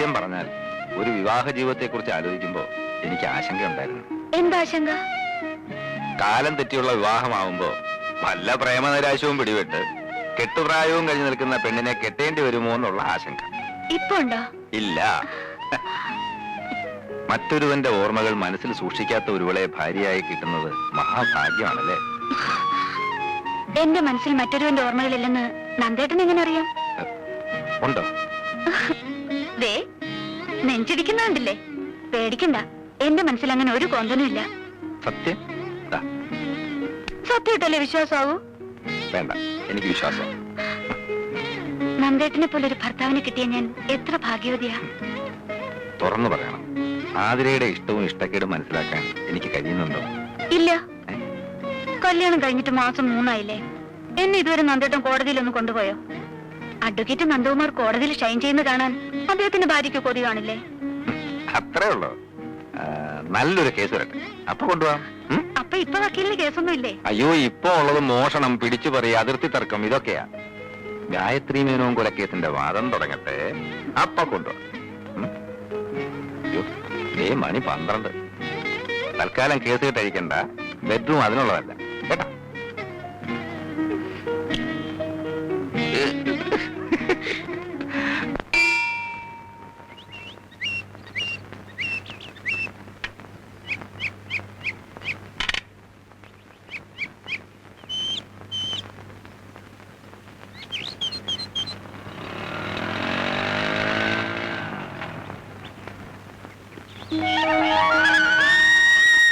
സത്യം പറഞ്ഞാൽ ഒരു വിവാഹ ജീവിതത്തെ കുറിച്ച് ആലോചിക്കുമ്പോ എനിക്ക് ആശങ്കയുണ്ടായിരുന്നു. എന്താശങ്ക? കാലം തെറ്റിയുള്ള വിവാഹമാവുമ്പോ വല്ല പ്രേമനിരാശവും പിടിപെട്ട് കെട്ടുപ്രായവും കഴിഞ്ഞു നിൽക്കുന്ന പെണ്ണിനെ കെട്ടേണ്ടി വരുമോ എന്നുള്ള ആശങ്ക. ഇപ്പൊ ഉണ്ടോ? ഇല്ല. മറ്റൊരുവന്റെ ഓർമ്മകൾ മനസ്സിൽ സൂക്ഷിക്കാത്ത ഒരുവളെ ഭാര്യയായി കിട്ടുന്നത് മഹാഭാഗ്യമാണല്ലേ? എന്റെ മനസ്സിൽ മറ്റൊരുവന്റെ ഓർമ്മകളില്ലെന്ന് നന്ദേട്ടൻ എങ്ങനെ അറിയാം? ഉണ്ടോ? ദേ നെഞ്ചിടിക്കുന്നുണ്ടല്ലേ? പേടിക്കണ്ട, എന്റെ മനസ്സിൽ അങ്ങനെ ഒരു കോന്തനും ഇല്ല. സത്യം? സത്യമായിട്ടല്ലേ വിശ്വാസമാവൂ? വേണ്ട, എനിക്ക് വിശ്വാസം. നന്ദേട്ടനെ പോലെ ഒരു ഭർത്താവിനെ കിട്ടിയ ഞാൻ എത്ര ഭാഗ്യവതിയാ. തുറന്നു പറയണം, ആതിരയുടെ ഇഷ്ടവും ഇഷ്ടക്കേടും മനസ്സിലാക്കാൻ എനിക്ക് കഴിയുന്നുണ്ടോ? ഇല്ല. കല്യാണം കഴിഞ്ഞിട്ട് മാസം 3 ആയില്ലേ? എന്നെ ഇതുവരെ നന്ദേട്ടൻ കോടതിയിലൊന്ന് കൊണ്ടുപോയോ? അഡ്വക്കേറ്റ് നന്ദകുമാർ കോടതിയിൽ ഷൈൻ ചെയ്യുന്ന കാണാൻ അദ്ദേഹത്തിന്റെ ഭാര്യയ്ക്ക് കൊതി കാണില്ലേ? അത്രേ ഉള്ളൂ. നല്ലൊരു കേസ് വരട്ടെ, അപ്പൊ കൊണ്ടുപോവാം. അപ്പൊ ഇപ്പൊ വക്കീലിന് കേസൊന്നും ഇല്ലേ? അയ്യോ, ഇപ്പൊ ഉള്ളത് മോഷണം, പിടിച്ചുപറി, അതിർത്തി തർക്കം, ഇതൊക്കെയാ. ഗായത്രി മേനോൻ കൊലക്കേസിന്റെ വാദം തുടങ്ങട്ടെ, അപ്പൊ കൊണ്ടുപോവാം. മണി 12. തൽക്കാലം കേസ് കിട്ടഴിക്കണ്ട, ബെഡ്റൂം അതിനുള്ളതല്ല കേട്ടോ.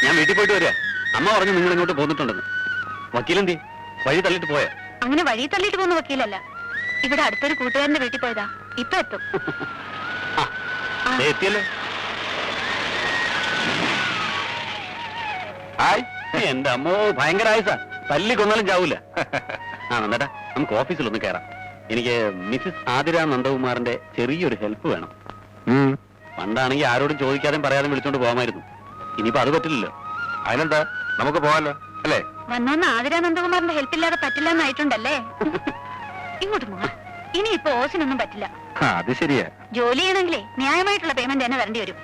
ഞാൻ വീട്ടിൽ പോയിട്ട് വരിക. അമ്മ പറഞ്ഞു നിങ്ങൾ ഇങ്ങോട്ട് പോന്നിട്ടുണ്ടെന്ന്. വക്കീലെന്തി വഴി തള്ളിട്ട് പോയ? അങ്ങനെ വഴി തള്ളിട്ട് പോകുന്ന വക്കീലല്ല, ഇവിടെ അടുത്തൊരു കൂട്ടുകാരന്റെ വീട്ടിൽ പോയതാ. ഇപ്പൊ എത്തും. എത്തിയല്ലോ. എന്റെ അമ്മോ, ഭയങ്കര ആയുസാ. തല്ലി കൊന്നാലും ചാവൂല. നന്ദേട്ടാ, നമുക്ക് ഓഫീസിലൊന്ന് കയറാം. എനിക്ക് മിസ്സിസ് ആതിര നന്ദകുമാറിന്റെ ചെറിയൊരു ഹെൽപ്പ് വേണം. പണ്ടാണെങ്കിൽ ആരോടും ചോദിക്കാതെ പറയാതെ വിളിച്ചോണ്ട് പോകാമായിരുന്നു. ഇനിയിപ്പോ അത് പറ്റില്ലല്ലോ. അതിനെന്താ, നമുക്ക് പോകാലോ അല്ലേ? വന്നോന്ന് ആതിര നന്ദകുമാറിന്റെ ഹെൽപ്പ് ഇല്ലാതെ പറ്റില്ല എന്നായിട്ടുണ്ടല്ലേ? ഇങ്ങോട്ട് പോകാം. ഇനി ഇപ്പൊ ഓസിനൊന്നും പറ്റില്ല. അത് ശരിയാ. ജോലി ചെയ്യണമെങ്കിലേ ന്യായമായിട്ടുള്ള പേയ്മെന്റ് തന്നെ വരേണ്ടി വരും.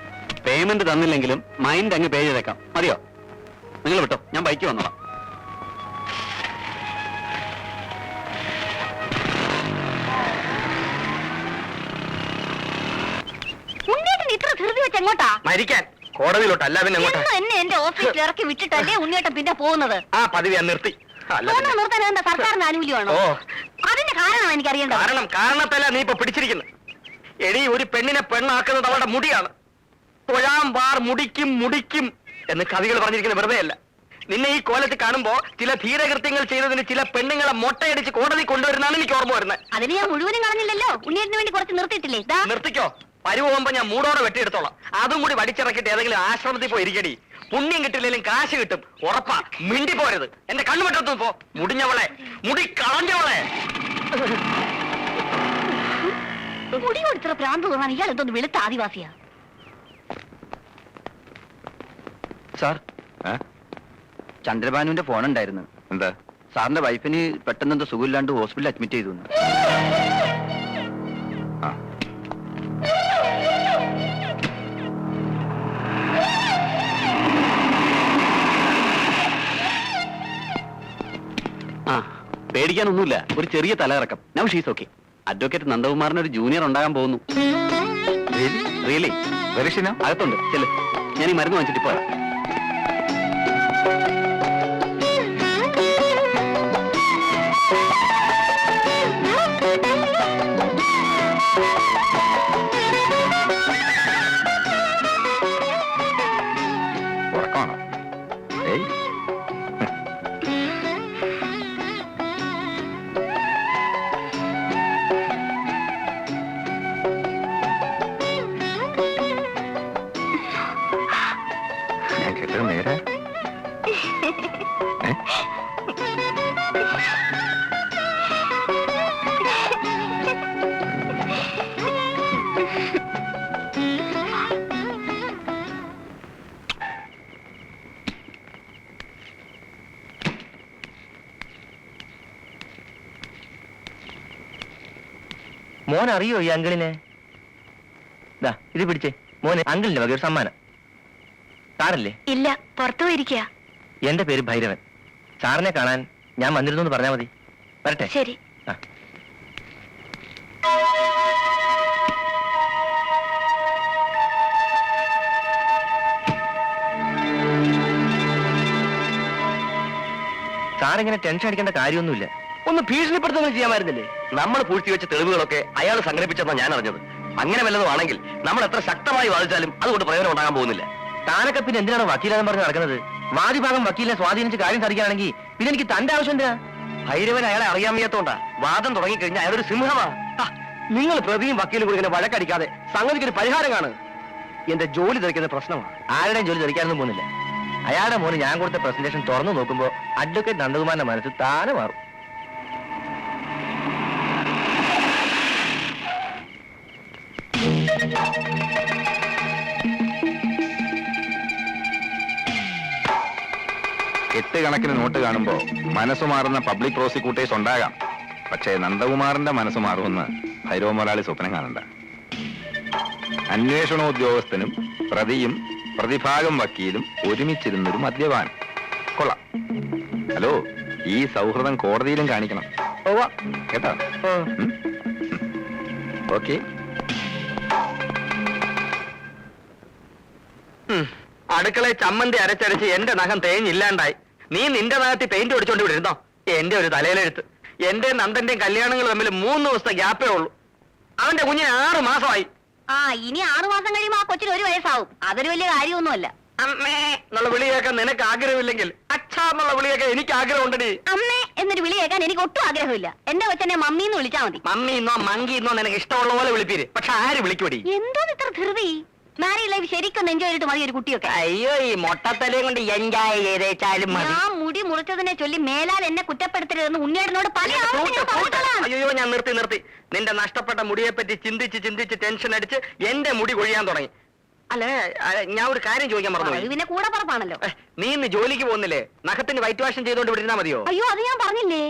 പേയ്മെന്റ് തന്നില്ലെങ്കിലും മൈൻഡ് അങ്ങ് പേ ചെയ്തേക്കാം. മതിയോ? നിങ്ങൾ വിട്ടോ, ഞാൻ ബൈക്ക് വന്നോളാം. ഇത്ര ധൃതി വെച്ച് എങ്ങോട്ടാ? മരിക്കാൻ. കോടതിയിലോട്ട്, അല്ല പിന്നെ എന്നെ എന്റെ ഓഫീസിൽ ഇറക്കി വിട്ടിട്ടല്ലേ ഉണ്ണിയേട്ടൻ പിന്നെ പോകുന്നത്? ആ പതിവ് ഞാൻ നിർത്തി. നിർത്താൻ എന്താ സർക്കാരിന്റെ ആനുകൂല്യമാണോ? അതിന്റെ കാരണം എനിക്കറിയേണ്ടത്. കാരണത്തല്ല നീ ഇപ്പൊ പിടിച്ചിരിക്കുന്നത്. എടി, ഒരു പെണ്ണിനെ പെണ്ണാക്കുന്നത് അവളുടെ മുടിയാണ്. തൊഴാം വാർ മുടിക്കും മുടിക്കും എന്ന് കവികൾ പറഞ്ഞിരിക്കുന്നത് വെറുതെ അല്ല. നിന്നെ ഈ കോലത്തിൽ കാണുമ്പോ ചില ധീരകൃത്യങ്ങൾ ചെയ്തതിന് ചില പെണ്ണുങ്ങളെ മൊട്ടയടിച്ച് കോടതി കൊണ്ടുവരുന്നതാണ് എനിക്ക് ഓർമ്മ വരുന്നത്. അതിന് ഞാൻ മുഴുവനും കളഞ്ഞില്ലല്ലോ. ഉണ്ണിയേട്ടന് വേണ്ടി കുറച്ച് നിർത്തിയിട്ടില്ലേ? നിർത്തിക്കോ. പരുവുമ്പോ ഞാൻ മൂടോടെ വെട്ടിയെടുത്തോളാം. അതും കൂടി വടിച്ചിറക്കിട്ട് ഏതെങ്കിലും ആശ്രമത്തിൽ പോയി ഇരിക്കടി. പുണ്യം കിട്ടില്ലെങ്കിലും കാശ് കിട്ടും, ഉറപ്പാ. മിണ്ടി പോരുത്. എന്റെ കണ്ണു വെട്ടത്തു പോ. മുടിഞ്ഞവളെ, മുടി കളഞ്ഞവളെ. മുടി കൊടുത്ത പ്രാന്ത് തോന്നാൻ ഇയാൾ എന്തോന്ന് വെളുത്ത ആദിവാസിയാ. സാർ, ചന്ദ്രബാനുവിന്റെ ഫോൺ ഉണ്ടായിരുന്നു. എന്താ? സാറിന്റെ വൈഫിന് പെട്ടെന്ന് എന്തോ സുഖമില്ലാണ്ട് ഹോസ്പിറ്റലിൽ അഡ്മിറ്റ് ചെയ്തു. പേടിക്കാനൊന്നുമില്ല, ഒരു ചെറിയ തലയിറക്കം. Now she's okay. അഡ്വക്കേറ്റ് നന്ദകുമാറിന് ഒരു ജൂനിയർ ഉണ്ടാകാൻ പോകുന്നു. റിയലി? അകത്തുണ്ട്. ചെല്, ഞാൻ ഈ മരുന്ന് വാങ്ങിച്ചിട്ട് പോരാ. നേരെ മോൻ അറിയോ ഈ അങ്കിളിനെ? ഇത് പിടിച്ചേ മോനെ, അങ്കിളിന്റെ വക ഒരു സമ്മാനം. സാറല്ലേ? ഇല്ല, പുറത്തു പോയിരിക്കുക. എന്റെ പേര് ഭൈരവൻ. സാറിനെ കാണാൻ ഞാൻ വന്നിരുന്നു എന്ന് പറഞ്ഞാൽ മതി. വരട്ടെ? ശരി. ആ. സാറിങ്ങനെ ടെൻഷൻ അടിക്കേണ്ട കാര്യമൊന്നുമില്ല. ഒന്ന് ഭീഷണിപ്പെടുത്തുകയും ചെയ്യാമായിരുന്നില്ലേ? നമ്മൾ പൂഴ്ത്തി വെച്ച തെളിവുകളൊക്കെ അയാൾ സംഘടിപ്പിച്ചെന്നാണ് ഞാൻ അറിഞ്ഞത്. അങ്ങനെ വല്ലതും ആണെങ്കിൽ നമ്മൾ എത്ര ശക്തമായി വാദിച്ചാലും അതുകൊണ്ട് പ്രയോജനം ഉണ്ടാകാൻ പോകുന്നില്ല. താനൊക്കെ പിന്നെ എന്തിനാണ് വക്കീലെന്ന് പറഞ്ഞ് നടക്കുന്നത്? വാദിഭാഗം വക്കീലിനെ സ്വാധീനിച്ച് കാര്യം സാധിക്കുകയാണെങ്കിൽ പിന്നെ എനിക്ക് തന്റെ ആവശ്യം എന്താ? ഭൈരവൻ അയാളെ അറിയാൻ വയ്യാത്തോണ്ടാ. വാദം തുടങ്ങിക്കഴിഞ്ഞാൽ അയാളൊരു സിംഹമാ. നിങ്ങൾ പ്രതിയും വക്കീലും കൂടി ഇങ്ങനെ വഴക്കടിക്കാതെ സംഗതിക്ക് ഒരു പരിഹാരം കാണും. എന്റെ ജോലി തെറിക്കുന്ന പ്രശ്നമാണ്. ആരുടെയും ജോലി തെറിക്കാനൊന്നും പോകുന്നില്ല. അയാളുടെ മോന് ഞാൻ കൊടുത്ത പ്രസന്റേഷൻ തുറന്നു നോക്കുമ്പോ അഡ്വക്കേറ്റ് നന്ദകുമാറിന്റെ മനസ്സ് താനെ മാറും. കെട്ടുകണക്കിന് നോട്ട് കാണുമ്പോ മനസ്സ് മാറുന്ന പബ്ലിക് പ്രോസിക്യൂട്ടേഴ്സ് ഉണ്ടാകാം. പക്ഷേ നന്ദകുമാറിന്റെ മനസ്സ് മാറുമെന്ന് ഭൈരവ മുതലാളി സ്വപ്നം കാണണ്ട. അന്വേഷണോദ്യോഗസ്ഥനും പ്രതിയും പ്രതിഭാഗം വക്കീലും ഒരുമിച്ചിരുന്നൊരു മദ്യപാൻ. കൊള്ളാം. ഹലോ, ഈ സൗഹൃദം കോടതിയിലും കാണിക്കണം കേട്ടോ. ഓക്കെ. അടുക്കളയിൽ ചമ്മന്തി അരച്ചരച്ച് എന്റെ നഖം തേഞ്ഞില്ലാണ്ടായി. നീ നിന്റെ നഖത്തിൽ പെയിന്റ് ഒടിച്ചോണ്ട് വിടുന്നോ? എന്റെ ഒരു തലയിലെഴുത്ത്. എന്റെ നന്ദന്റെയും കല്യാണങ്ങൾ തമ്മിൽ 3 ദിവസത്തെ ഗ്യാപ്പേ ഉള്ളൂ. അവന്റെ കുഞ്ഞിന് 6 മാസമായി. ഇനി 6 മാസം കഴിയുമ്പോ ആ കൊച്ചിന് 1 വയസ്സാവും. അതൊരു വലിയ കാര്യമൊന്നുമല്ല. അമ്മേ എന്നുള്ള വിളി കേൾക്കാൻ നിനക്ക് ആഗ്രഹമില്ലെങ്കിൽ അച്ഛാ എന്നുള്ള വിളി കേൾക്കാൻ എനിക്ക് ആഗ്രഹമുണ്ടടി. അമ്മേ എന്നൊരു വിളി കേൾക്കാൻ എനിക്ക് ഒട്ടും ആഗ്രഹമില്ല. എന്റെ കൊച്ചനെ മമ്മി എന്ന് വിളിച്ചാ മതി. മമ്മി എന്നോ മങ്കി എന്നോ നിനക്ക് ഇഷ്ടമുള്ള പോലെ വിളിപ്പീര്. പക്ഷെ ആര് വിളിക്കൂടി? എന്തോ ഇത്ര ധൃതി? മാരീഡ് ലൈഫ് ശരിക്കും എൻജോയ് ചെയ്തിട്ട് മതി ഒരു കുട്ടിയൊക്കെ. അയ്യോ, ഈ മൊട്ടത്തലയും കൊണ്ട് എൻജോയ് ചെയ്തേച്ചാലും മതി. ഞാൻ മുടി മുറിച്ചതിനെ ചൊല്ലി മേലാൽ എന്നെ കുറ്റപ്പെടുത്തരുതെന്ന് ഉണ്ണിയേട്ടനോട് പല ആവർത്തി ഞാൻ പറഞ്ഞിട്ടുള്ളതാണ്. അയ്യോ, ഞാൻ നിർത്തി. നിന്റെ നഷ്ടപ്പെട്ട മുടിയെ പറ്റി ചിന്തിച്ച് ടെൻഷൻ അടിച്ച് എന്റെ മുടി കൊഴിയാൻ തുടങ്ങി. അല്ലേ, ഞാൻ ഒരു കാര്യം ചോദിക്കാൻ മറന്നു. പിന്നെ കൂടെ പറപ്പാണല്ലോ. നീ ഇന്ന് ജോലിക്ക് പോകുന്നില്ലേ? നഖത്തിന് വൈറ്റ് വാഷൻ ചെയ്തോണ്ട് വിട്ടിരുന്നാ മതിയോ? അയ്യോ, അത് ഞാൻ പറഞ്ഞില്ലേ.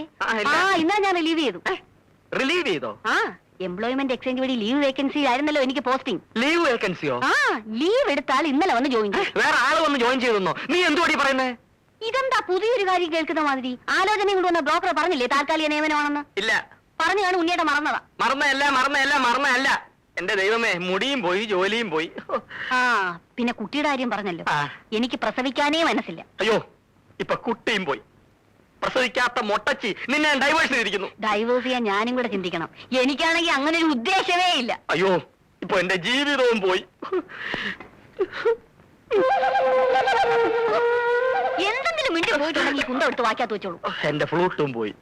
ഇന്നലെ ഞാൻ റിലീവ് ചെയ്തു. റിലീവ് ചെയ്തോ? എംപ്ലോയ്മെന്റ് എക്സ്ചേഞ്ച് വഴി ലീവ് വേക്കൻസി ആയിരുന്നല്ലോ എനിക്ക് പോസ്റ്റിംഗ്. ലീവ് വേക്കൻസിയോ? ലീവ് എടുത്താൽ ഇന്നലെ വന്ന് ജോയിൻ ചെയ്യും. വേറെ ആള് വന്ന് ജോയിൻ ചെയ്തെന്നോ? നീ എന്തുവാടി പറയുന്നേ? ഇതെന്താ പുതിയൊരു കാര്യം കേൾക്കുന്ന മാതിരി? ആലോചനയും കൊണ്ട് വന്ന ബ്രോക്കർ പറഞ്ഞില്ലേ താൽക്കാലിക നിയമനമാണെന്ന്? ഇല്ല. പറഞ്ഞാണ് ഉണ്ണിയേട്ട മറന്നതാ. മറന്നല്ല. എന്റെ ദൈവമേ, മുടിയും പോയി, ജോലിയും പോയി. പിന്നെ കുട്ടിയുടെ കാര്യം പറഞ്ഞല്ലോ. എനിക്ക് പ്രസവിക്കാനേ മനസ്സില്ല. അയ്യോ, ഇപ്പൊ കുട്ടിയും പോയി. പ്രസവിക്കാത്ത മൊട്ടച്ചി നിന്നെ ഡൈവേഴ്സ് ചെയ്തിരിക്കുന്നു. ഡൈവേഴ്സ് ചെയ്യാൻ ഞാനും കൂടെ ചിന്തിക്കണം. എനിക്കാണെങ്കിൽ അങ്ങനെ ഒരു ഉദ്ദേശമേ ഇല്ല. അയ്യോ, ഇപ്പൊ എന്റെ ജീവിതവും പോയി. എന്തെങ്കിലും മിണ്ടി പോയിട്ടുണ്ടെങ്കിൽ കുന്തം എടുത്ത് വാക്കാത്ത് വെച്ചോളൂ. എന്റെ ഫ്ലൂട്ടും പോയി.